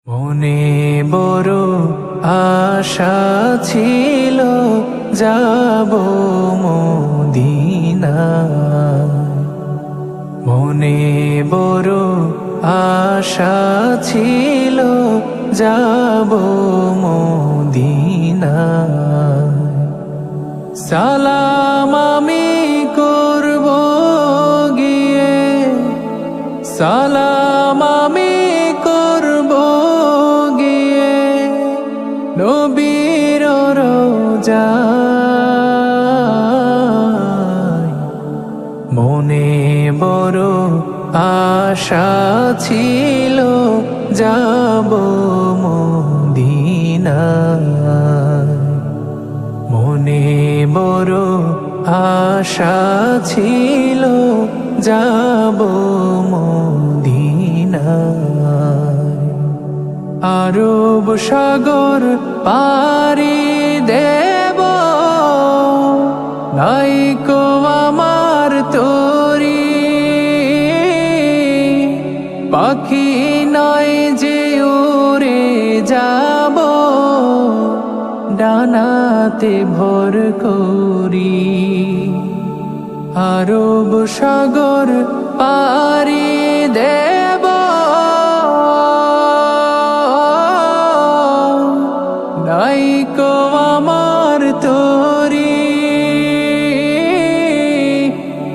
মনে বড় আশা ছিল যাব মদিনায়। মনে বড় আশা ছিল যাব মদিনায়। সালাম আমি করব গিয়ে, সালাম আমি করব গিয়ে নবীর রোজায়। মনে বড় আশা ছিল যাব মদিনায়। মনে বড় আশা ছিল যাব মদিনায়। আরব সাগর পাড়ি দেব, নাইকো আমার তরি। পাখি নাই যে উড়ে যাব, ডানাতে ভর করি। আরব সাগর পাড়ি দেব, নাইকো আমার তরি।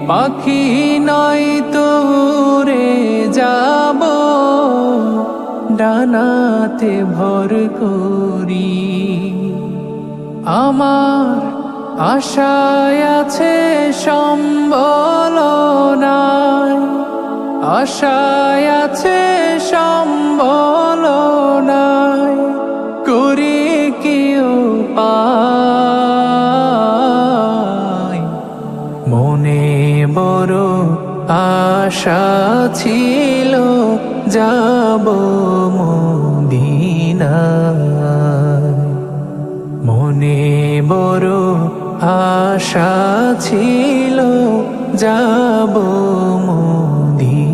পাখি নাই তো উড়ে যাব, ডানাতে ভর করি। আমার আশায় আছে সম্বল নাই, আশায় আছে সম্বল নাই। করি কি উপায়? মনে বড় আশা ছিল যাব মদিনায়। মনে বড় আশা ছিল যাব মদিনায়।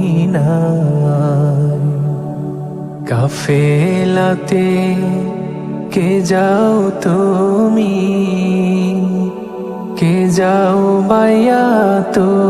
কাফেলাতে কে যাও তুমি, কে যাও বাইয়া তো